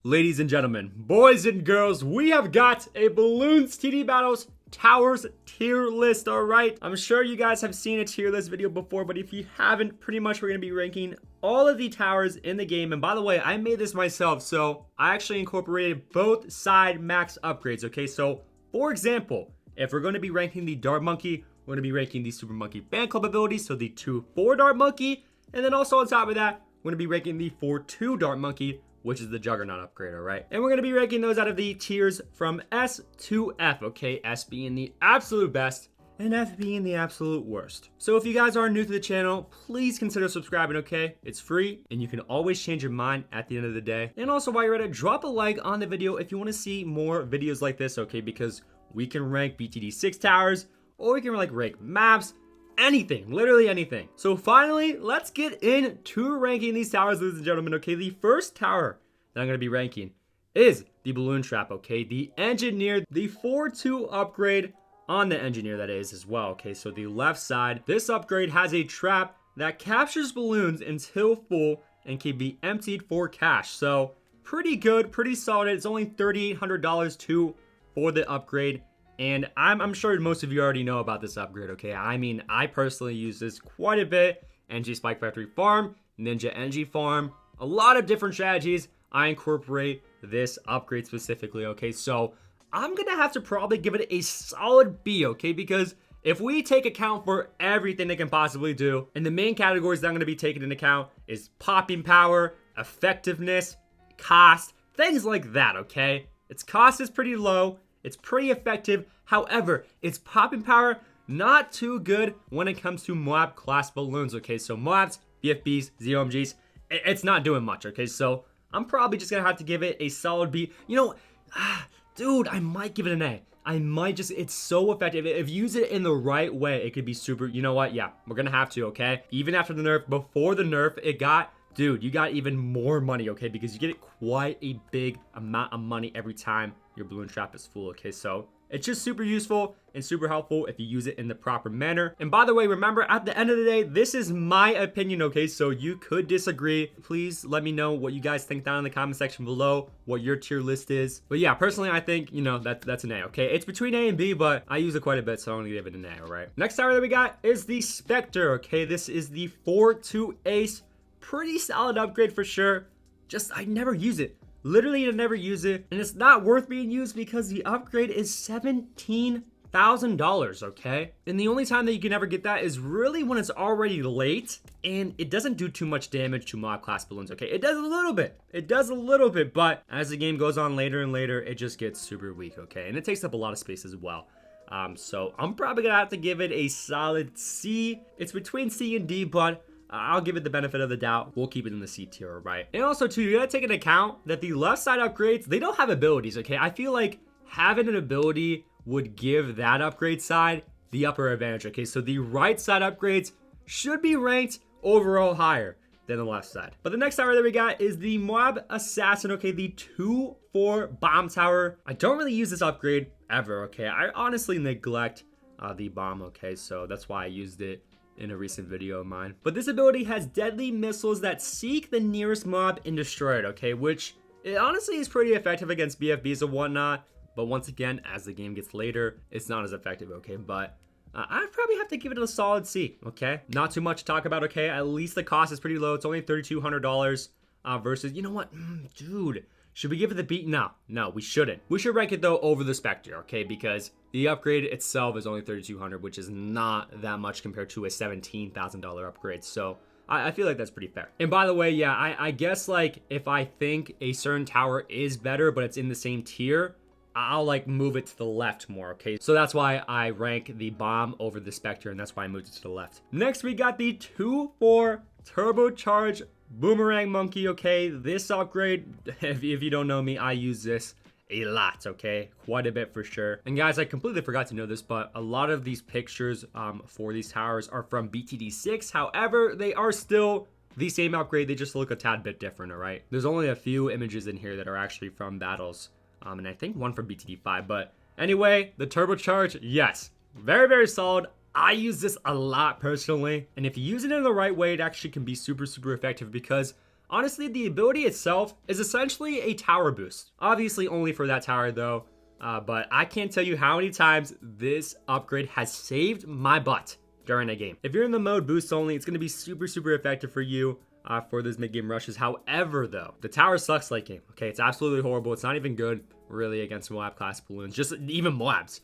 Ladies and gentlemen, boys and girls, we have got a Bloons TD Battles Towers tier list, alright? I'm sure you guys have seen a tier list video before, but if you haven't, pretty much we're going to be ranking all of the towers in the game. And by the way, I made this myself, so I actually incorporated both side max upgrades, okay? So, for example, if we're going to be ranking the Dart Monkey, we're going to be ranking the Super Monkey Fan Club abilities, so the 2-4 Dart Monkey, and then also on top of that, we're going to be ranking the 4-2 Dart Monkey, which is the Juggernaut upgrade, alright? And we're going to be ranking those out of the tiers from S to F, okay? S being the absolute best, and F being the absolute worst. So if you guys are new to the channel, please consider subscribing, okay? It's free, and you can always change your mind at the end of the day. And also, while you're at it, drop a like on the video if you want to see more videos like this, okay? Because we can rank BTD6 towers, or we can rank maps, anything, literally anything. So finally, let's get into ranking these towers, ladies and gentlemen, okay? The first tower that I'm going to be ranking is the Balloon Trap, okay? The Engineer, the 4-2 upgrade on the Engineer, that is, as well, okay? So the left side, this upgrade has a trap that captures balloons until full and can be emptied for cash. So pretty good, pretty solid. It's only $3,800 for the upgrade. And I'm sure most of you already know about this upgrade, okay? I mean, I personally use this quite a bit. NG Spike Factory Farm, Ninja NG Farm, a lot of different strategies. I incorporate this upgrade specifically, okay? So I'm gonna have to probably give it a solid B, okay? Because if we take account for everything they can possibly do, and the main categories that I'm gonna be taking into account is popping power, effectiveness, cost, things like that, okay? Its cost is pretty low. It's pretty effective. However, its popping power, not too good when it comes to Moab class balloons, okay? So Moabs, BFBs, ZOMGs, it's not doing much, okay? So I'm probably just gonna have to give it a solid B. You know, dude, I might give it an A. I might just, it's so effective. If you use it in the right way, it could be super, you know what? Yeah, we're gonna have to, okay? Even after the nerf, before the nerf, it got, dude, you got even more money, okay? Because you get quite a big amount of money every time your balloon trap is full, okay? So it's just super useful and super helpful if you use it in the proper manner. And by the way, remember, at the end of the day, this is my opinion, okay? So you could disagree. Please let me know what you guys think down in the comment section below, what your tier list is. But yeah, personally, I think, you know, that's an A, okay? It's between A and B, but I use it quite a bit, so I'm gonna give it an A, all right? Next tower that we got is the Spectre, okay? This is the 4-2 ace. Pretty solid upgrade for sure. Just, I never use it. Literally, I never use it. And it's not worth being used because the upgrade is $17,000, okay? And the only time that you can ever get that is really when it's already late and it doesn't do too much damage to mob class balloons, okay? It does a little bit. It does a little bit, but as the game goes on later and later, it just gets super weak, okay? And it takes up a lot of space as well. So I'm probably gonna have to give it a solid C. It's between C and D, but I'll give it the benefit of the doubt. We'll keep it in the C tier, right? And also, too, you gotta take into account that the left side upgrades, they don't have abilities, okay? I feel like having an ability would give that upgrade side the upper advantage, okay? So the right side upgrades should be ranked overall higher than the left side. But the next tower that we got is the Moab Assassin, okay? The 2-4 bomb tower. I don't really use this upgrade ever, okay? I honestly neglect the bomb, okay? So that's why I used it in a recent video of mine. But this ability has deadly missiles that seek the nearest mob and destroy it, okay? Which, it honestly is pretty effective against BFBs and whatnot. But once again, as the game gets later, it's not as effective, okay? But I'd probably have to give it a solid C, okay? Not too much to talk about, okay? At least the cost is pretty low. It's only $3,200 versus, you know what? Dude, should we give it the B? No, we shouldn't. We should rank it, though, over the Spectre, okay? Because the upgrade itself is only $3,200, which is not that much compared to a $17,000 upgrade. So I feel like that's pretty fair. And by the way, yeah, I guess, like, if I think a certain tower is better, but it's in the same tier, I'll, like, move it to the left more, okay? So that's why I rank the bomb over the Spectre, and that's why I moved it to the left. Next, we got the 2-4 Turbocharged Boomerang Monkey, okay? This upgrade, if you don't know me, I use this a lot, okay? Quite a bit for sure. And guys, I completely forgot to know this, but a lot of these pictures for these towers are from BTD6. However, they are still the same upgrade. They just look a tad bit different, all right? There's only a few images in here that are actually from battles. And I think one from BTD5. But anyway, the Turbocharge, yes. Very, very solid. I use this a lot personally. And if you use it in the right way, it actually can be super, super effective because Honestly, the ability itself is essentially a tower boost. Obviously only for that tower though, but I can't tell you how many times this upgrade has saved my butt during a game. If you're in the mode boost only, it's going to be super, super effective for you for those mid-game rushes. However though, the tower sucks late game, okay? It's absolutely horrible. It's not even good really against Moab class balloons, just even Moabs.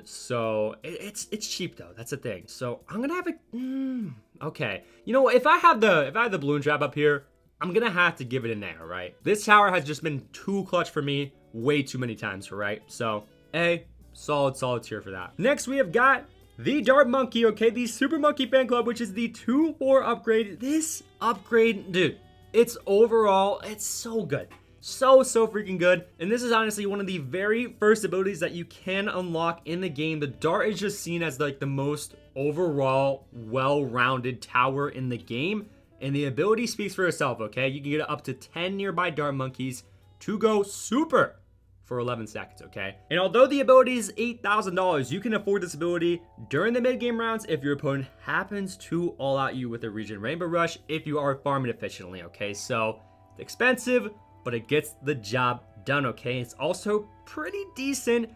So it's cheap though. That's the thing. So I'm gonna have a okay. You know, if I had the balloon trap up here, I'm gonna have to give it an A. All right. This tower has just been too clutch for me way too many times. All right. So A, solid tier for that. Next we have got the Dart Monkey. Okay, the Super Monkey Fan Club, which is the 2-4 upgrade. This upgrade, dude, it's overall it's so good. So freaking good. And this is honestly one of the very first abilities that you can unlock in the game. The dart is just seen as like the most overall well-rounded tower in the game, and the ability speaks for itself. Okay, you can get up to 10 nearby dart monkeys to go super for 11 seconds. Okay, and although the ability is $8,000, you can afford this ability during the mid-game rounds if your opponent happens to all out you with a region rainbow rush if you are farming efficiently. Okay, so it's expensive, but it gets the job done. Okay, it's also pretty decent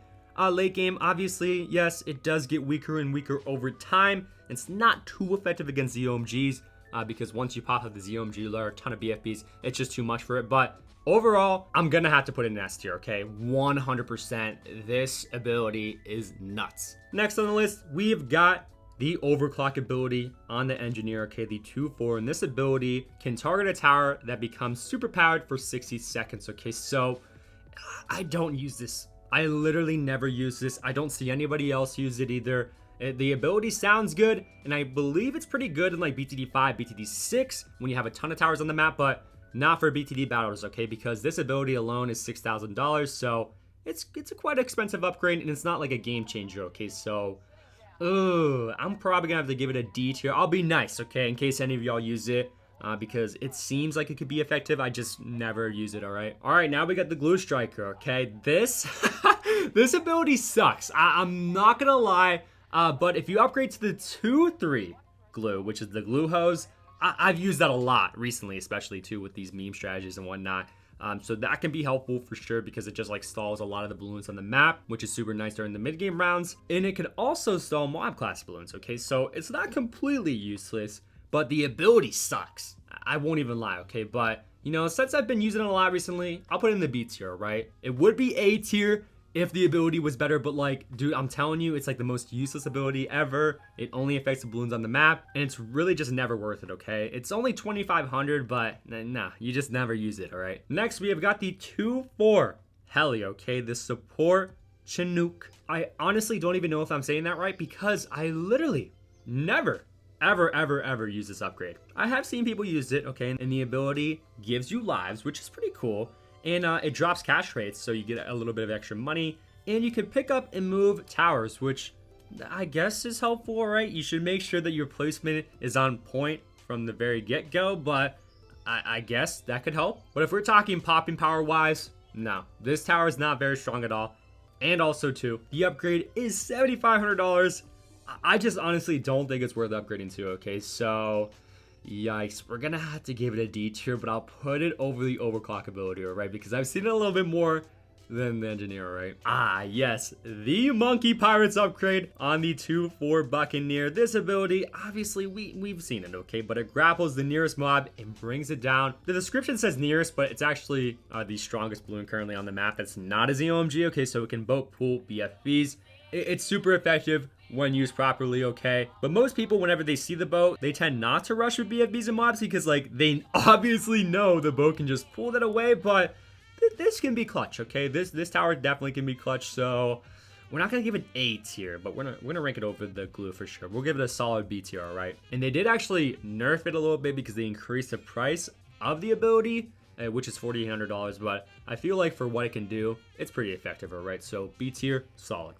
late game. Obviously, yes, it does get weaker and weaker over time. It's not too effective against ZOMGs because once you pop up the ZOMG lure, a ton of BFBs, it's just too much for it. But overall, I'm gonna have to put it in S tier. Okay, 100%. This ability is nuts. Next on the list, we've got the Overclock ability on the Engineer. Okay, the 2-4, and this ability can target a tower that becomes super powered for 60 seconds. Okay, so I don't use this. I literally never use this. I don't see anybody else use it either. The ability sounds good, and I believe it's pretty good in like BTD 5, BTD 6 when you have a ton of towers on the map, but not for BTD battles. Okay, because this ability alone is $6,000, so it's a quite expensive upgrade, and it's not like a game changer. Okay, so I'm probably gonna have to give it a D tier. I'll be nice, okay, in case any of y'all use it, because it seems like it could be effective. I just never use it. All right, now we got the Glue Striker. Okay, this this ability sucks. I'm not gonna lie, but if you upgrade to the 2-3 glue, which is the glue hose, I've used that a lot recently, especially too with these meme strategies and whatnot. So that can be helpful for sure because it just like stalls a lot of the balloons on the map, which is super nice during the mid-game rounds. And it can also stall Moab class balloons. Okay, so it's not completely useless, but the ability sucks. I won't even lie. Okay, but you know, since I've been using it a lot recently, I'll put it in the B tier. Right, it would be A tier if the ability was better, but like, dude, I'm telling you, it's like the most useless ability ever. It only affects the balloons on the map, and it's really just never worth it. Okay, it's only 2,500, but nah, you just never use it. All right, next we have got the 2-4 heli. Okay, the support chinook. I honestly don't even know if I'm saying that right because I literally never ever use this upgrade. I have seen people use it. Okay, and the ability gives you lives, which is pretty cool. And it drops cash rates, so you get a little bit of extra money. And you can pick up and move towers, which I guess is helpful, right? You should make sure that your placement is on point from the very get-go, but I guess that could help. But if we're talking popping power-wise, no. This tower is not very strong at all. And also, too, the upgrade is $7,500. I just honestly don't think it's worth upgrading to, okay? So yikes, we're gonna have to give it a D tier, but I'll put it over the Overclock ability, alright? Because I've seen it a little bit more than the Engineer, right? Yes, the Monkey Pirates upgrade on the 2-4 Buccaneer. This ability, obviously, we've seen it, okay? But it grapples the nearest mob and brings it down. The description says nearest, but it's actually the strongest balloon currently on the map. That's not a ZOMG, okay? So it can boat pool BFBs. It's super effective when used properly, okay? But most people, whenever they see the boat, they tend not to rush with BFBs and mobs because, like, they obviously know the boat can just pull that away, but this can be clutch, okay? This tower definitely can be clutch, so we're not gonna give it A tier, but we're gonna rank it over the glue for sure. We'll give it a solid B tier, all right? And they did actually nerf it a little bit because they increased the price of the ability, which is $4,800, but I feel like for what it can do, it's pretty effective, all right? So B tier, solid.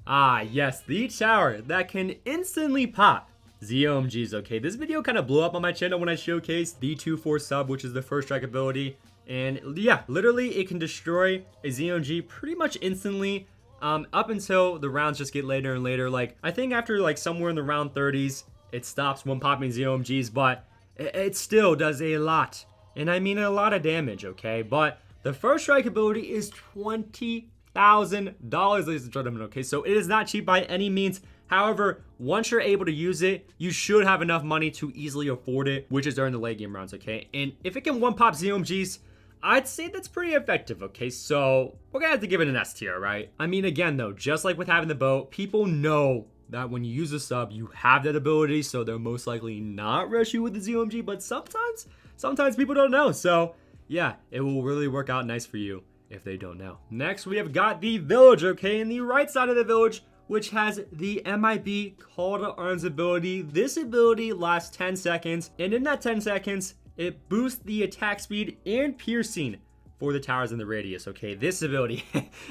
Yes, the tower that can instantly pop ZOMGs, okay? This video kind of blew up on my channel when I showcased the 2-4 sub, which is the first strike ability. And yeah, literally it can destroy a ZOMG pretty much instantly up until the rounds just get later and later. Like, I think after like somewhere in the round 30s, it stops one popping ZOMGs, but it still does a lot And I mean a lot of damage, okay? But the first strike ability is $20,000, ladies and gentlemen, okay? So it is not cheap by any means. However, once you're able to use it, you should have enough money to easily afford it, which is during the late game rounds, okay? And if it can one-pop ZOMGs, I'd say that's pretty effective, okay? So we're gonna have to give it an S tier, right? I mean, again, though, just like with having the boat, people know that when you use a sub, you have that ability, so they'll most likely not rush you with the ZOMG, but sometimes people don't know. So yeah, it will really work out nice for you if they don't know. Next, we have got the village, okay? And the right side of the village, which has the MIB Call to Arms ability. This ability lasts 10 seconds, and in that 10 seconds, it boosts the attack speed and piercing for the towers in the radius, okay? This ability,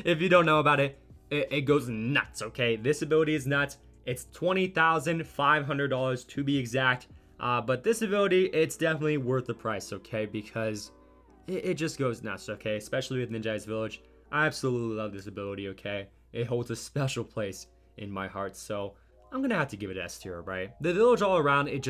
if you don't know about it, it goes nuts, okay? This ability is nuts. It's $20,500 to be exact. But this ability, it's definitely worth the price, okay? Because it just goes nuts, okay? Especially with Ninja's Village. I absolutely love this ability, okay? It holds a special place in my heart, so I'm gonna have to give it S tier, right? The village all around, it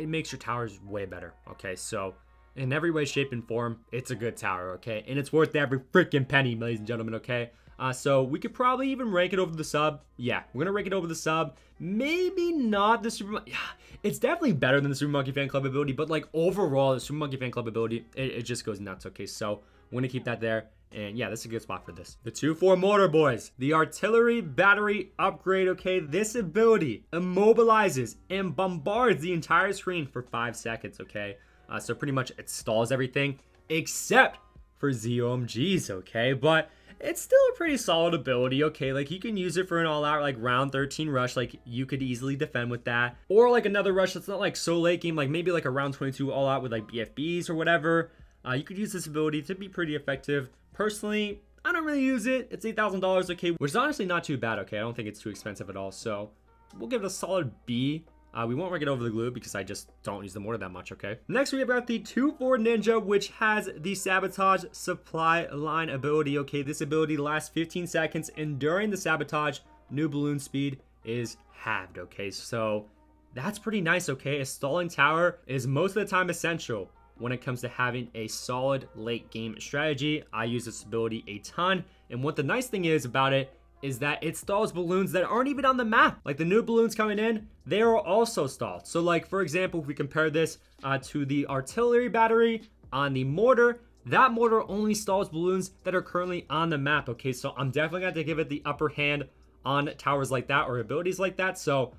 makes your towers way better, okay? So in every way, shape, and form, it's a good tower, okay? And it's worth every freaking penny, ladies and gentlemen, okay? So we could probably even rank it over the sub. Yeah, we're gonna rank it over the sub. Maybe not the Super Monkey. Yeah, it's definitely better than the Super Monkey Fan Club ability, but like overall, the Super Monkey Fan Club ability, it just goes nuts, okay? So we're gonna keep that there. And yeah, that's a good spot for this. The 2-4 mortar, boys. The artillery battery upgrade, okay? This ability immobilizes and bombards the entire screen for 5 seconds, okay? So pretty much it stalls everything except for ZOMGs, okay? But it's still a pretty solid ability, okay? Like you can use it for an all-out like round 13 rush, like you could easily defend with that. Or like another rush that's not like so late game, like maybe like a round 22 all-out with like BFBs or whatever. You could use this ability to be pretty effective. Personally, I don't really use it. It's $8,000, okay, which is honestly not too bad, okay? I don't think it's too expensive at all, so we'll give it a solid B. We won't rank it over the glue because I just don't use the mortar that much, okay? Next, we have got the 2-4 Ninja, which has the Sabotage supply line ability, okay? This ability lasts 15 seconds, and during the Sabotage, new balloon speed is halved, okay? So that's pretty nice, okay? A stalling tower is most of the time essential when it comes to having a solid late game strategy. I use this ability a ton, and what the nice thing is about it is that it stalls balloons that aren't even on the map. Like the new balloons coming in, they are also stalled. So like, for example, if we compare this to the artillery battery on the mortar, that mortar only stalls balloons that are currently on the map, okay? So I'm definitely going to give it the upper hand on towers like that or abilities like that. So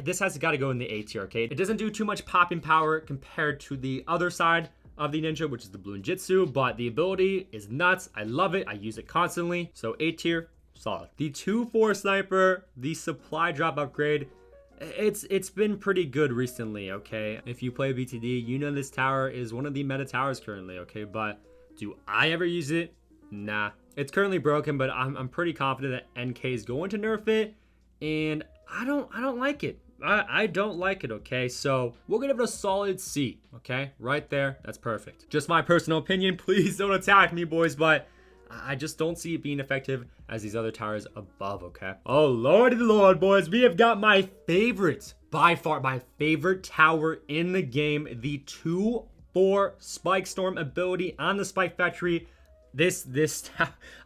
this has got to go in the A tier, okay? It doesn't do too much popping power compared to the other side of the Ninja, which is the Bloonjitsu, but the ability is nuts. I love it. I use it constantly. So A tier, solid. The 2-4 Sniper, the supply drop upgrade, it's been pretty good recently, okay? If you play BTD, you know this tower is one of the meta towers currently, okay? But do I ever use it? Nah. It's currently broken, but I'm pretty confident that NK is going to nerf it, and I don't like it. I don't like it, okay? So we'll give it a solid C, okay? Right there, that's perfect. Just my personal opinion, please don't attack me, boys, but I just don't see it being effective as these other towers above, okay? Oh, lordy lord, boys, we have got my favorite, by far my favorite tower in the game, the 2-4 Spike Storm ability on the Spike Factory.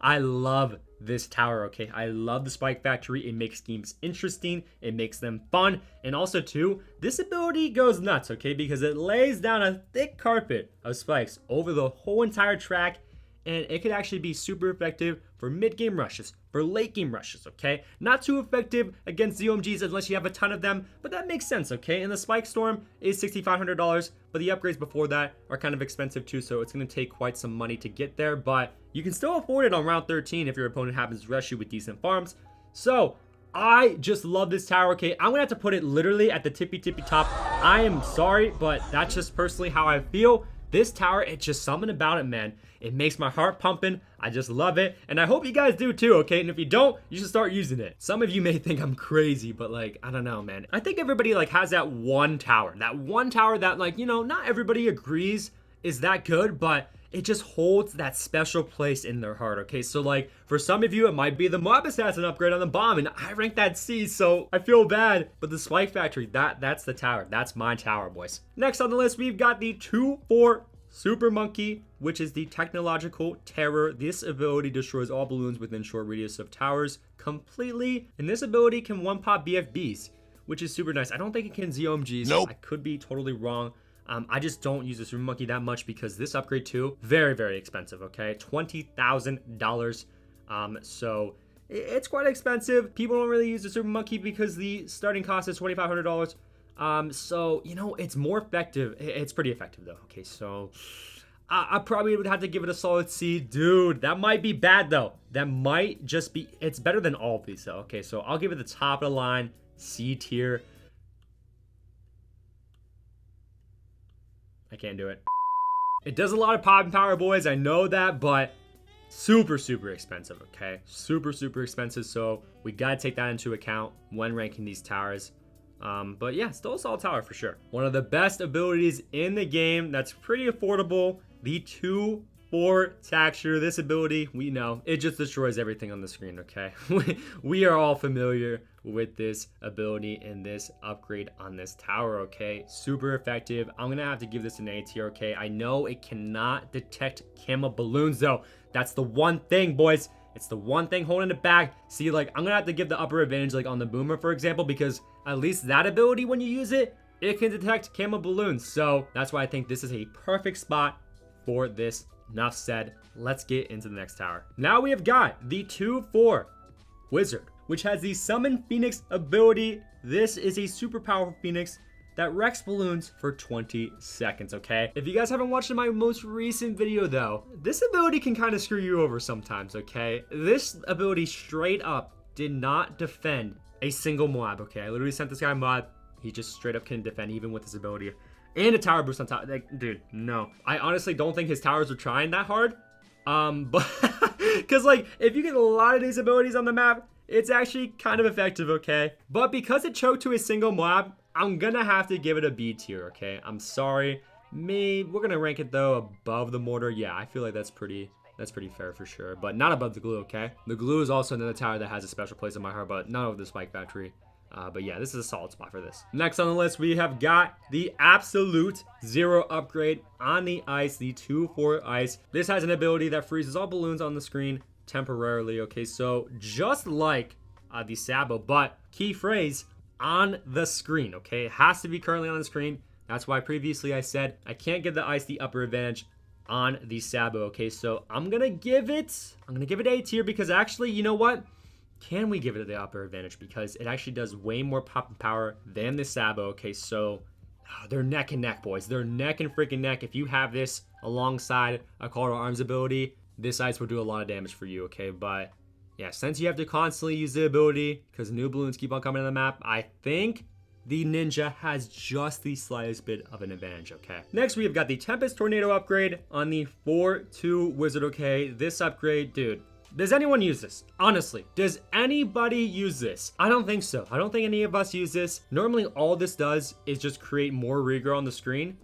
I love this tower, okay? I love the Spike Factory. It makes games interesting. It makes them fun. And also, too, this ability goes nuts, okay? Because it lays down a thick carpet of spikes over the whole entire track, and it could actually be super effective for mid-game rushes, for late-game rushes, okay? Not too effective against ZOMGs unless you have a ton of them, but that makes sense, okay? And the Spike Storm is $6,500, but the upgrades before that are kind of expensive too, so it's going to take quite some money to get there, but you can still afford it on round 13 if your opponent happens to rush you with decent farms. So I just love this tower, okay? I'm going to have to put it literally at the tippy top. I am sorry, but that's just personally how I feel. This tower, it's just something about it, man. It makes my heart pumping. I just love it. And I hope you guys do too, okay? And if you don't, you should start using it. Some of you may think I'm crazy, but like, I don't know, man. I think everybody like has that one tower that like, you know, not everybody agrees is that good, but it just holds that special place in their heart, okay? So like, for some of you, it might be the Moab assassin upgrade on the bomb, and I rank that C, so I feel bad. But the Spike Factory, that's the tower. That's my tower, boys. Next on the list, we've got the 2-4 Super Monkey, which is the technological terror. This ability destroys all balloons within short radius of towers completely. And this ability can one-pop BFBs, which is super nice. I don't think it can ZOMGs. Nope. I could be totally wrong. I just don't use the Super Monkey that much because this upgrade too, very, very expensive, okay? $20,000. So it's quite expensive. People don't really use the Super Monkey because the starting cost is $2,500. So, you know, it's more effective. It's pretty effective though. Okay, so I probably would have to give it a solid C. Dude, that might be bad though. That might just be, it's better than all of these though. Okay, so I'll give it the top of the line, C tier. I can't do it. It does a lot of pop and power, boys. I know that, but super, super expensive, okay? Super, super expensive. So we got to take that into account when ranking these towers. But yeah, still a solid tower for sure. One of the best abilities in the game that's pretty affordable, the 2-4 texture. This ability, we know, it just destroys everything on the screen, okay? We are all familiar with this ability and this upgrade on this tower, okay? Super effective. I'm gonna have to give this an A tier, okay? I know it cannot detect camel balloons though. That's the one thing, boys. It's the one thing holding it back. See, like, I'm gonna have to give the upper advantage, like, on the boomer, for example, because at least that ability, when you use it, it can detect camel balloons. So that's why I think this is a perfect spot for this. Enough said. Let's get into the next tower. Now we have got the 2-4 Wizard, which has the Summon Phoenix ability. This is a super powerful Phoenix that wrecks balloons for 20 seconds, okay? If you guys haven't watched my most recent video though, this ability can kind of screw you over sometimes, okay? This ability straight up did not defend a single Moab, okay? I literally sent this guy Moab. He just straight up couldn't defend even with this ability. And a tower boost on top. Like, dude, no. I honestly don't think his towers are trying that hard. But, because like, if you get a lot of these abilities on the map, it's actually kind of effective, okay? But because it choked to a single Moab, I'm gonna have to give it a B tier, okay? I'm sorry. We're gonna rank it though above the mortar. Yeah, I feel like that's pretty fair for sure, but not above the glue, okay? The glue is also another tower that has a special place in my heart, but not over the Spike Factory. But yeah, this is a solid spot for this. Next on the list, we have got the absolute zero upgrade on the ice, the 2-4 ice. This has an ability that freezes all balloons on the screen temporarily, okay? So just like the Sabo, but key phrase, on the screen, okay? It has to be currently on the screen. That's why previously I said I can't give the ice the upper advantage on the Sabo, okay? So I'm gonna give it A tier because actually, you know what? Can we give it the upper advantage? Because it actually does way more pop and power than the Sabo, okay? So they're neck and neck, boys. They're neck and freaking neck. If you have this alongside a Call to Arms ability, this ice will do a lot of damage for you, okay? But yeah, since you have to constantly use the ability because new balloons keep on coming on the map, I think the Ninja has just the slightest bit of an advantage, okay? Next, we have got the Tempest Tornado upgrade on the 4-2 Wizard, okay? This upgrade, dude, does anyone use this? Honestly, does anybody use this? I don't think so. I don't think any of us use this. Normally, all this does is just create more regrow on the screen.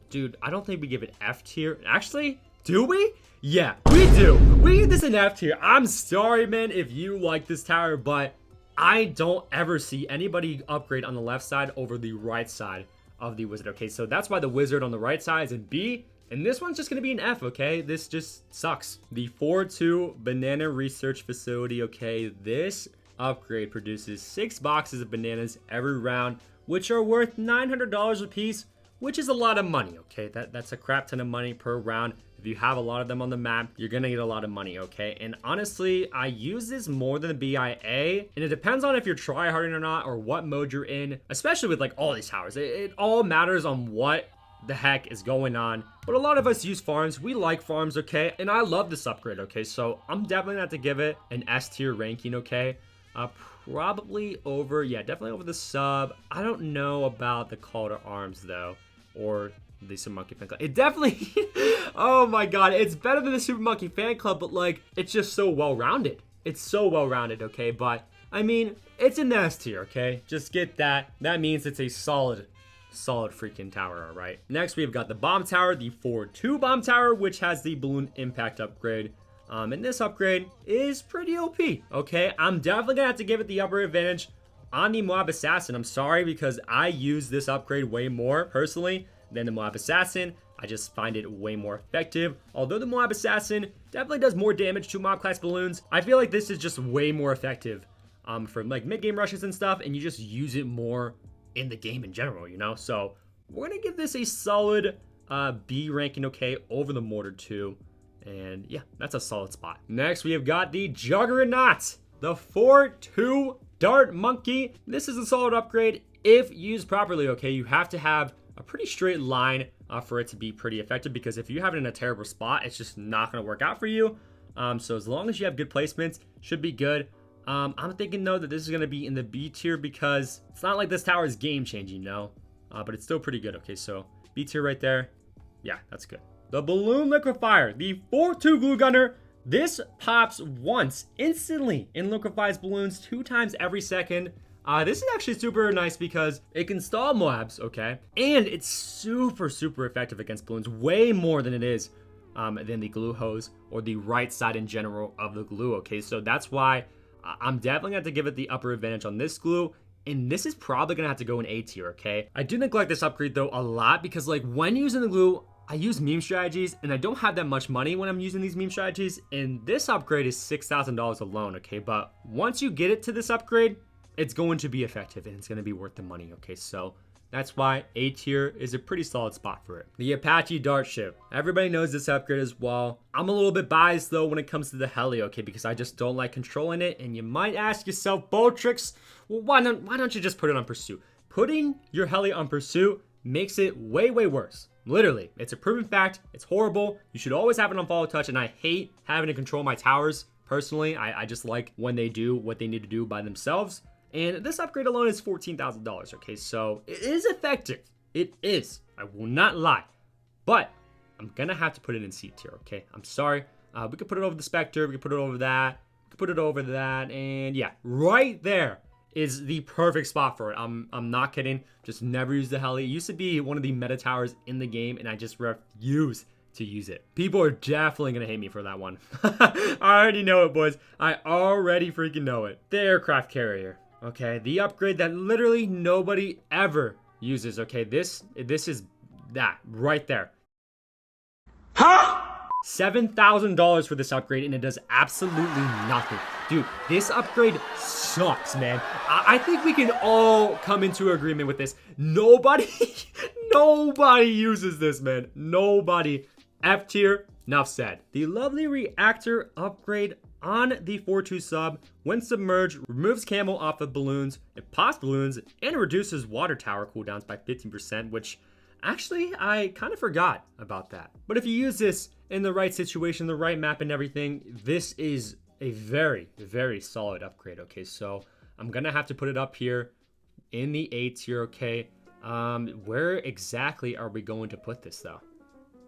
Dude, I don't think we give it F tier. Actually, do we? Yeah, we do. We give this an F tier. I'm sorry, man, if you like this tower, but I don't ever see anybody upgrade on the left side over the right side of the Wizard, okay? So that's why the Wizard on the right side is in B, and this one's just gonna be an F, okay? This just sucks. The 4-2 Banana Research Facility, okay? This upgrade produces 6 boxes of bananas every round, which are worth $900 a piece, which is a lot of money, okay? That's a crap ton of money per round. If you have a lot of them on the map, you're gonna get a lot of money, okay? And honestly, I use this more than the BIA, and it depends on if you're tryharding or not, or what mode you're in, especially with like all these towers. It all matters on what the heck is going on. But a lot of us use farms. We like farms, okay? And I love this upgrade, okay? So I'm definitely gonna have to give it an S tier ranking, okay? Probably over, yeah, definitely over the sub. I don't know about the Call to Arms though, or the Super Monkey Fan Club. It definitely, oh my god, it's better than the Super Monkey Fan Club, but like, it's just so well-rounded. It's so well-rounded, okay? But, I mean, it's an S tier, okay? Just get that. That means it's a solid freaking tower, all right? Next, we've got the Bomb Tower, the 4-2 Bomb Tower, which has the Balloon Impact upgrade. And this upgrade is pretty OP, okay? I'm definitely gonna have to give it the upper advantage on the Moab Assassin. I'm sorry, because I use this upgrade way more, personally, than the Moab Assassin. I just find it way more effective. Although the Moab Assassin definitely does more damage to Mob class balloons, I feel like this is just way more effective for like mid-game rushes and stuff, and you just use it more in the game in general, you know? So we're gonna give this a solid B ranking, okay, over the mortar too. And yeah, that's a solid spot. Next, we have got the Juggernaut, the 4-2 Dart Monkey. This is a solid upgrade if used properly, okay? You have to have a pretty straight line for it to be pretty effective, because if you have it in a terrible spot, it's just not going to work out for you. So as long as you have good placements, should be good. I'm thinking though that this is going to be in the B tier, because it's not like this tower is game changing, no, but it's still pretty good. Okay, so B tier right there. Yeah, that's good. The Balloon Liquifier, the 4-2 glue gunner. This pops once instantly and liquefies balloons 2 times every second. This is actually super nice because it can stall Moabs, okay? And it's super effective against balloons, way more than it is than the glue hose or the right side in general of the glue, okay? So that's why I'm definitely going to have to give it the upper advantage on this glue. And this is probably going to have to go in A tier, okay? I do neglect this upgrade though a lot, because like when using the glue, I use meme strategies, and I don't have that much money when I'm using these meme strategies, and this upgrade is $6,000 alone, okay? But once you get it to this upgrade, it's going to be effective, and it's going to be worth the money, okay? So that's why A tier is a pretty solid spot for it. The Apache dartship. Everybody knows this upgrade as well. I'm a little bit biased, though, when it comes to the heli, okay? Because I just don't like controlling it, and you might ask yourself, Boltrix, well, why don't you just put it on pursuit? Putting your heli on pursuit makes it way worse. Literally, it's a proven fact. It's horrible. You should always have it on follow touch, and I hate having to control my towers. Personally, I just like when they do what they need to do by themselves. And this upgrade alone is $14,000, okay? So it is effective. It is. I will not lie. But I'm gonna have to put it in C tier, okay? I'm sorry. We could put it over the Spectre. We could put it over that. We could put it over that. And yeah, right there is the perfect spot for it. I'm not kidding. Just never use the heli. It used to be one of the meta towers in the game, and I just refuse to use it. People are definitely gonna hate me for that one. I already know it, boys. I already freaking know it. The aircraft carrier. Okay, the upgrade that literally nobody ever uses. Okay, this is that right there. Huh? $7,000 for this upgrade, and it does absolutely nothing. Dude, this upgrade sucks, man. I think we can all come into agreement with this. Nobody uses this, man. Nobody. F tier, enough said. The lovely reactor upgrade on the 4-2 sub. When submerged, removes camo off of balloons, it pops balloons, and reduces water tower cooldowns by 15%, which actually, I kind of forgot about that. But if you use this in the right situation, the right map and everything, this is a very solid upgrade, okay? So I'm gonna have to put it up here in the A tier, okay? Where exactly are we going to put this, though?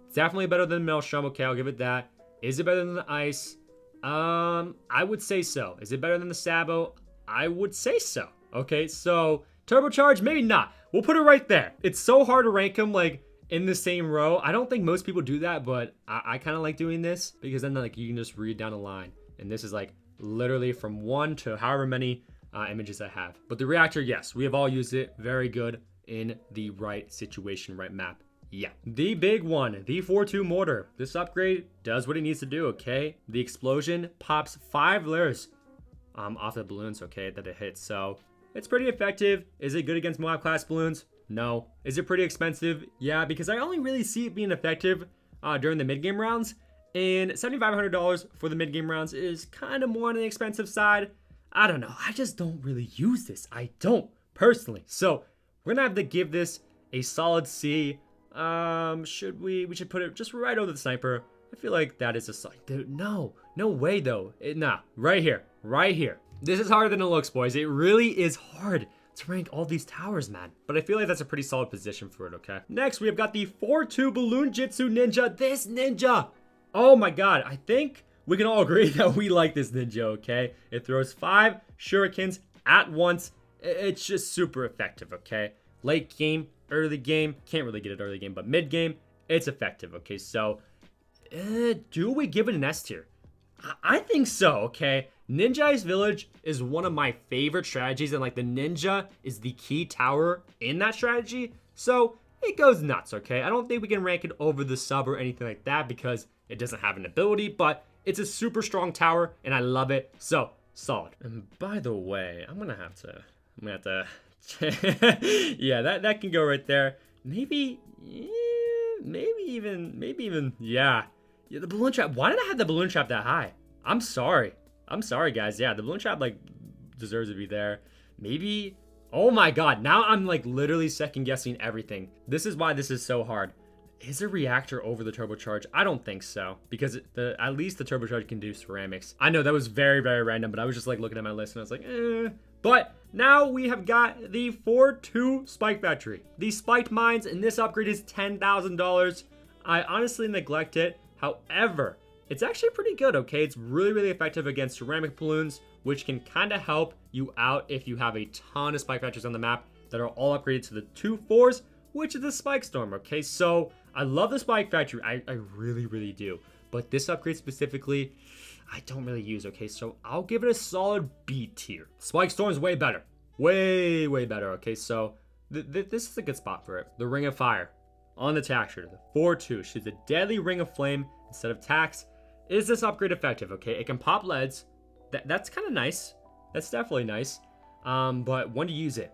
It's definitely better than Maelstrom, okay? I'll give it that. Is it better than the Ice? I would say so. Is it better than the Sabo? I would say so, okay? So Turbocharged, maybe not. We'll put it right there. It's so hard to rank them like in the same row. I don't think most people do that, but I kind of like doing this because then like you can just read down a line. And this is like literally from 1 to however many images I have. But the reactor, yes, we have all used it. Very good in the right situation, right map. Yeah. The big one, the 4-2 mortar. This upgrade does what it needs to do, okay? The explosion pops 5 layers off the balloons, okay, that it hits. So it's pretty effective. Is it good against Moab class balloons? No. Is it pretty expensive? Yeah, because I only really see it being effective during the mid-game rounds. And $7,500 for the mid-game rounds is kind of more on the expensive side. I don't know. I just don't really use this. I don't, personally. So we're going to have to give this a solid C. We should put it just right over the sniper. I feel like that is a solid. Dude, no way though. Nah, right here. This is harder than it looks, boys. It really is hard to rank all these towers, man. But I feel like that's a pretty solid position for it, okay? Next, we have got the 4-2 Bloonjitsu ninja. This ninja. Oh my god. I think we can all agree that we like this ninja, okay? It throws 5 shurikens at once. It's just super effective, okay? Late game, early game. Can't really get it early game, but mid game, it's effective, okay? So, do we give it an S tier? I think so, okay? Ninja Ice Village is one of my favorite strategies, and like the ninja is the key tower in that strategy. So it goes nuts, okay? I don't think we can rank it over the sub or anything like that because it doesn't have an ability, but it's a super strong tower, and I love it. So, solid. And by the way, I'm gonna have to, yeah, that can go right there. Maybe, yeah, maybe even, yeah, the balloon trap. Why did I have the balloon trap that high? I'm sorry, guys. Yeah, the balloon trap, like, deserves to be there. Maybe, oh my god, now I'm, like, literally second guessing everything. This is why this is so hard. Is a reactor over the turbocharge? I don't think so, because at least the turbocharge can do ceramics. I know that was very, very random, but I was just like looking at my list and I was like, eh. But now we have got the 4-2 spike factory. The spiked mines, and this upgrade is $10,000. I honestly neglect it. However, it's actually pretty good, okay? It's really, really effective against ceramic balloons, which can kind of help you out if you have a ton of spike factories on the map that are all upgraded to the 2-4s, which is the spike storm, okay? So I love the spike factory. I really, really do. But this upgrade specifically, I don't really use, okay? So I'll give it a solid B tier. Spike storm is way better. Way, way better, okay? So this is a good spot for it. The ring of fire on the tack shooter. The 4-2 shoots a deadly ring of flame instead of tacks. Is this upgrade effective, okay? It can pop leads. That's kind of nice. That's definitely nice. But when do you use it?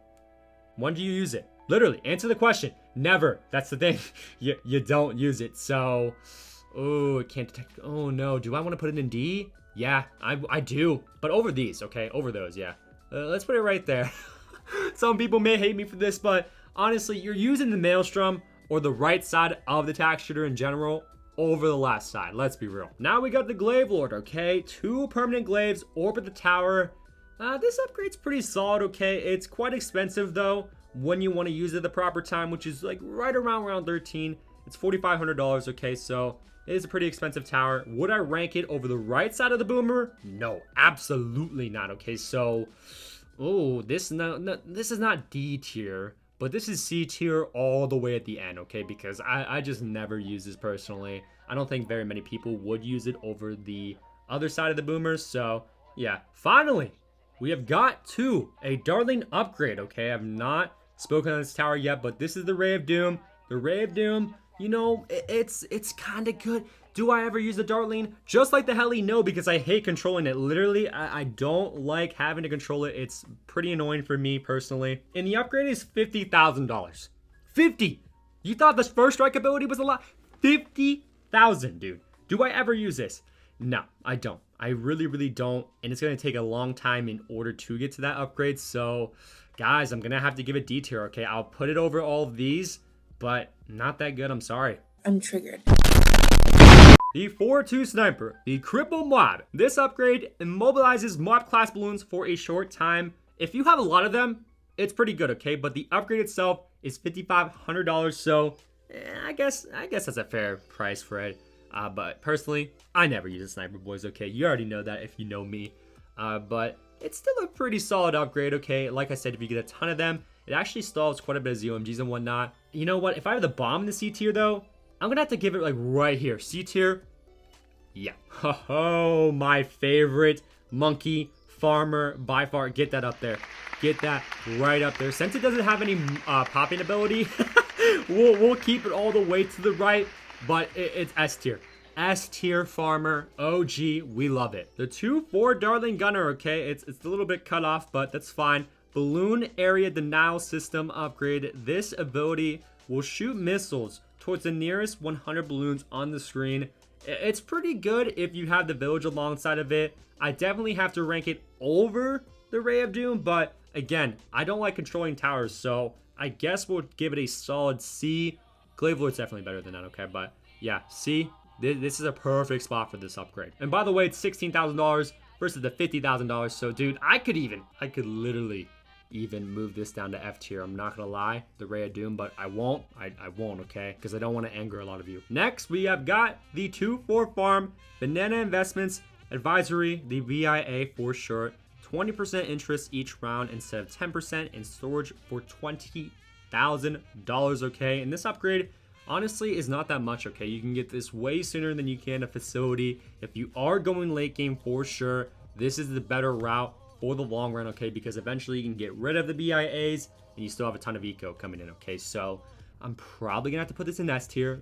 When do you use it? Literally, answer the question. Never. That's the thing. You don't use it. So, oh, it can't detect. Oh, no. Do I want to put it in D? Yeah, I do. But over these, okay? Over those, yeah. Let's put it right there. Some people may hate me for this, but honestly, you're using the Maelstrom or the right side of the tack shooter in general over the left side. Let's be real. Now we got the Glaive Lord, okay? 2 permanent glaives orbit the tower. This upgrade's pretty solid, okay? It's quite expensive, though, when you want to use it at the proper time, which is like right around round 13. It's $4,500, okay? So it is a pretty expensive tower. Would I rank it over the right side of the boomer? No, absolutely not, okay? So, oh, this is not D tier, but this is C tier all the way at the end, okay? Because I just never use this personally. I don't think very many people would use it over the other side of the boomers. So, yeah, finally, we have got to a dartling upgrade, okay? I've not spoken on this tower yet, but this is the Ray of Doom. The Ray of Doom, you know, it's kind of good. Do I ever use the dartling? Just like the heli, no, because I hate controlling it. Literally, I don't like having to control it. It's pretty annoying for me personally. And the upgrade is $50,000. 50! You thought this first strike ability was a lot? 50,000, dude. Do I ever use this? No, I don't. I really, really don't. And it's going to take a long time in order to get to that upgrade. So, guys, I'm going to have to give it D tier, okay? I'll put it over all of these, but not that good. I'm sorry. I'm triggered. The 4-2 Sniper, the Cripple Moab. This upgrade immobilizes Moab class balloons for a short time. If you have a lot of them, it's pretty good, okay? But the upgrade itself is $5,500, so I guess that's a fair price for it. But personally, I never use a sniper, boys, okay? You already know that if you know me. But it's still a pretty solid upgrade, okay? Like I said, if you get a ton of them, it actually stalls quite a bit of ZOMGs and whatnot. You know what? If I have the bomb in the C tier, though, I'm gonna have to give it like right here. C tier. Yeah. Oh, my favorite monkey farmer by far. Get that up there. Get that right up there. Since it doesn't have any popping ability, we'll keep it all the way to the right. But it's S tier. S tier farmer. OG. We love it. The 2-4 dartling gunner. Okay, it's a little bit cut off, but that's fine. Balloon area denial system upgrade. This ability will shoot missiles towards the nearest 100 balloons on the screen. It's pretty good if you have the village alongside of it. I definitely have to rank it over the Ray of Doom, but again, I don't like controlling towers, so I guess we'll give it a solid C. Glaive Lord's definitely better than that, okay? But yeah, C. This is a perfect spot for this upgrade. And by the way, it's $16,000 versus the $50,000. So, dude, I could literally even move this down to F tier. I'm not gonna lie, the Ray of Doom, but I won't, okay? Because I don't want to anger a lot of you. Next, we have got the 2-4 farm, Banana Investments Advisory, the VIA for short. 20% interest each round instead of 10% in storage for $20,000, okay? And this upgrade, honestly, is not that much, okay? You can get this way sooner than you can a facility. If you are going late game for sure, this is the better route for the long run, okay? Because eventually you can get rid of the BIAs and you still have a ton of eco coming in, okay? So I'm probably gonna have to put this in S tier,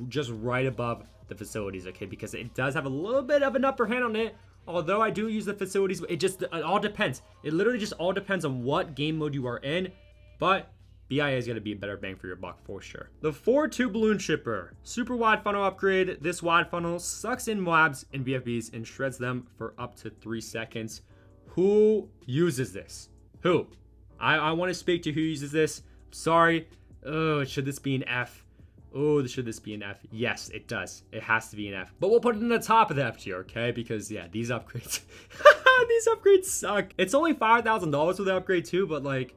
just right above the facilities, okay? Because it does have a little bit of an upper hand on it. Although I do use the facilities, it all depends. It literally just all depends on what game mode you are in. But BIA is going to be a better bang for your buck for sure. The 4-2 balloon shipper. Super wide funnel upgrade. This wide funnel sucks in Moabs and BFBs and shreds them for up to 3 seconds. Who uses this? Who? I want to speak to who uses this. Sorry. Oh, should this be an F? Oh, should this be an F? Yes, it does. It has to be an F. But we'll put it in the top of the F tier, okay? Because, yeah, these upgrades... these upgrades suck. It's only $5,000 with the upgrade, too, but, like...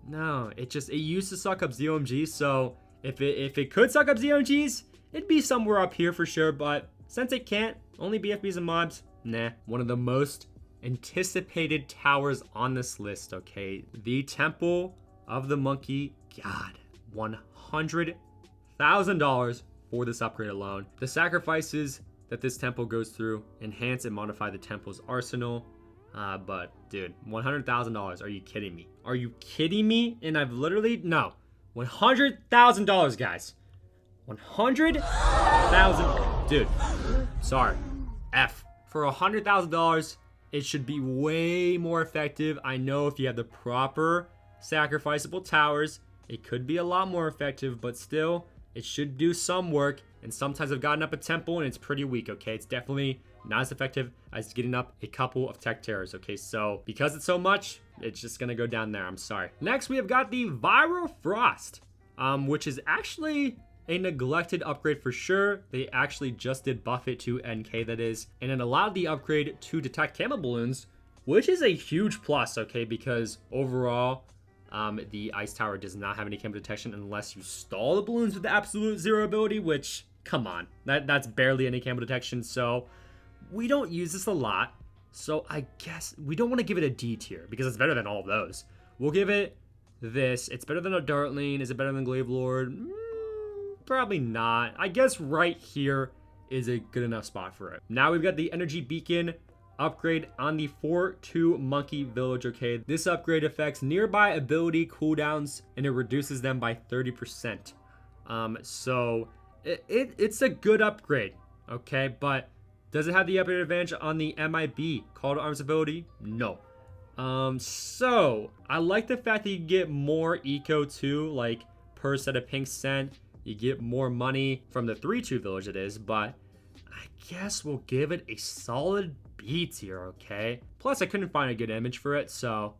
No, it used to suck up ZOMGs, so... If it could suck up ZOMGs, it'd be somewhere up here for sure, but... Since it can't, only BFBs and mobs, nah. One of the most anticipated towers on this list, okay? The Temple of the Monkey. God, $100,000 for this upgrade alone. The sacrifices that this temple goes through enhance and modify the temple's arsenal. But dude, $100,000. Are you kidding me? Are you kidding me? And I've literally, no, $100,000, guys. 100,000, dude. Sorry, F. For $100,000, it should be way more effective. I know if you have the proper sacrificable towers, it could be a lot more effective, but still, it should do some work. And sometimes I've gotten up a temple and it's pretty weak, okay? It's definitely not as effective as getting up a couple of tech terrors, okay? So because it's so much, it's just gonna go down there. I'm sorry. Next, we have got the Viral Frost, which is actually a neglected upgrade for sure. They actually just did buff it to NK, that is, and it allowed the upgrade to detect camo balloons, which is a huge plus, okay? Because overall, the ice tower does not have any camo detection unless you stall the balloons with the absolute zero ability, which, come on, that's barely any camo detection. So we don't use this a lot. So I guess we don't want to give it a D tier because it's better than all of those. We'll give it this. It's better than a dartling. Is it better than Glaive Lord? Probably not. I guess right here is a good enough spot for it. Now we've got the energy beacon upgrade on the 4-2 monkey village, okay? This upgrade affects nearby ability cooldowns and it reduces them by 30%. So it's a good upgrade, okay? But does it have the upgrade advantage on the MIB call to arms ability? No. So I like the fact that you get more eco too, like per set of pink scent. You get more money from the 3-2 village, it is, but I guess we'll give it a solid B tier, okay? Plus, I couldn't find a good image for it, so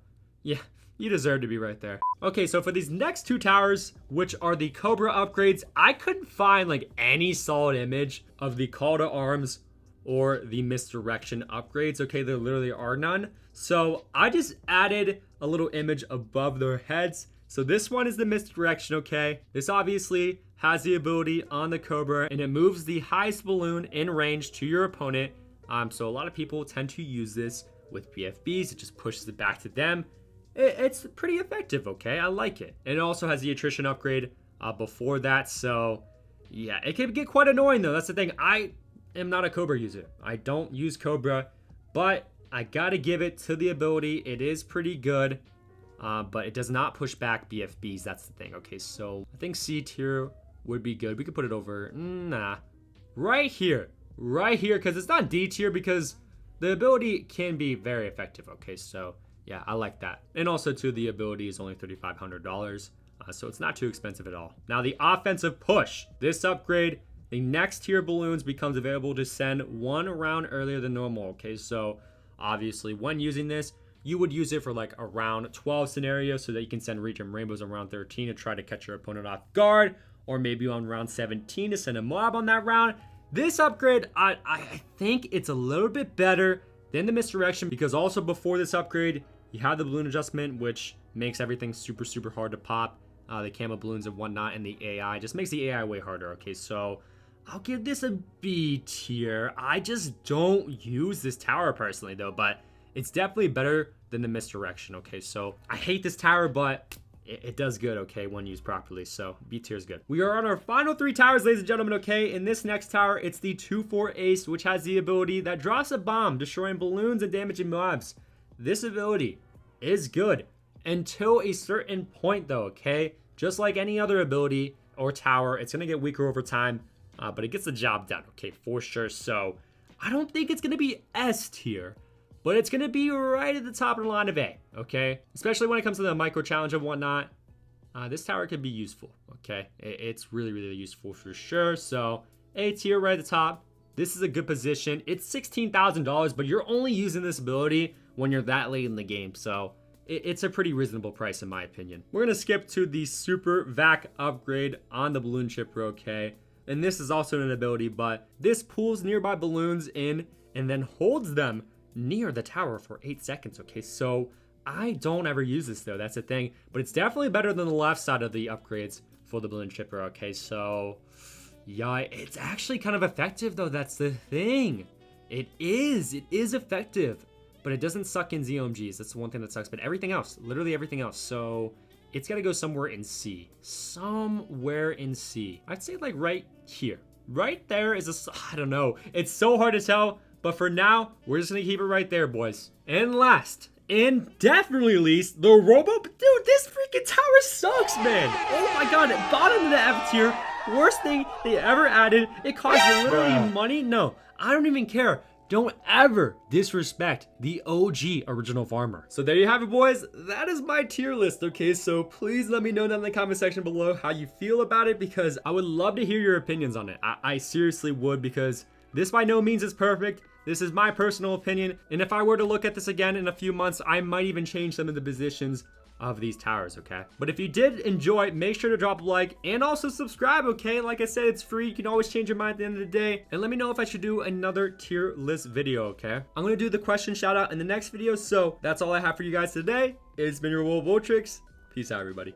yeah, you deserve to be right there. Okay, so for these next two towers, which are the Cobra upgrades, I couldn't find like any solid image of the call to arms or the misdirection upgrades, okay? There literally are none. So I just added a little image above their heads. So this one is the misdirection, okay? This obviously has the ability on the Cobra and it moves the highest balloon in range to your opponent. So a lot of people tend to use this with BFBs. It just pushes it back to them. It's pretty effective, okay? I like it. And it also has the attrition upgrade before that. So yeah, it can get quite annoying though. That's the thing. I am not a Cobra user. I don't use Cobra, but I gotta give it to the ability. It is pretty good, but it does not push back BFBs. That's the thing. Okay, so I think C tier would be good. We could put it over, nah, right here, because it's not D tier because the ability can be very effective. Okay, so yeah, I like that. And also too, the ability is only $3,500, so it's not too expensive at all. Now the offensive push, this upgrade, the next tier balloons becomes available to send one round earlier than normal. Okay, so obviously when using this, you would use it for like a round 12 scenario so that you can send region rainbows on round 13 to try to catch your opponent off guard, or maybe on round 17 to send a Moab on that round. This upgrade, I think it's a little bit better than the misdirection because also before this upgrade, you have the balloon adjustment, which makes everything super, super hard to pop. The camo balloons and whatnot, and the AI just makes the AI way harder. Okay, so I'll give this a B tier. I just don't use this tower personally though, but it's definitely better than the misdirection. Okay, so I hate this tower, but it does good, okay, when used properly, so B tier is good. We are on our final three towers, ladies and gentlemen, okay? In this next tower, it's the 2-4 Ace, which has the ability that drops a bomb, destroying balloons and damaging mobs. This ability is good until a certain point, though, okay? Just like any other ability, or tower. It's going to get weaker over time, but it gets the job done, okay, for sure. So I don't think it's going to be S tier, but it's going to be right at the top of the line of A, okay? Especially when it comes to the micro challenge and whatnot. This tower could be useful, okay? It's really, really useful for sure. So A tier right at the top. This is a good position. It's $16,000, but you're only using this ability when you're that late in the game. So it's a pretty reasonable price in my opinion. We're going to skip to the super vac upgrade on the balloon chipper, okay? And this is also an ability, but this pulls nearby balloons in and then holds them near the tower for 8 seconds, okay? So I don't ever use this though, that's the thing. But it's definitely better than the left side of the upgrades for the balloon chipper, okay? So yeah, it's actually kind of effective though, that's the thing. It is effective, but it doesn't suck in ZOMGs. That's the one thing that sucks, but everything else, literally everything else. So it's gotta go somewhere in C. Somewhere in C. I'd say like right here. Right there is I don't know. It's so hard to tell, but for now, we're just gonna keep it right there, boys. And last, and definitely least, the robo. Dude, this freaking tower sucks, man. Oh my god, bottom of the F tier. Worst thing they ever added. It costs literally money. No, I don't even care. Don't ever disrespect the OG original farmer. So there you have it, boys. That is my tier list, okay? So please let me know down in the comment section below how you feel about it, because I would love to hear your opinions on it. I seriously would, because this by no means is perfect. This is my personal opinion, and if I were to look at this again in a few months, I might even change some of the positions of these towers, okay? But if you did enjoy, make sure to drop a like and also subscribe, okay? Like I said, it's free. You can always change your mind at the end of the day. And let me know if I should do another tier list video, okay? I'm gonna do the question shout out in the next video. So that's all I have for you guys today. It's been your Wolf Voltrix. Peace out, everybody.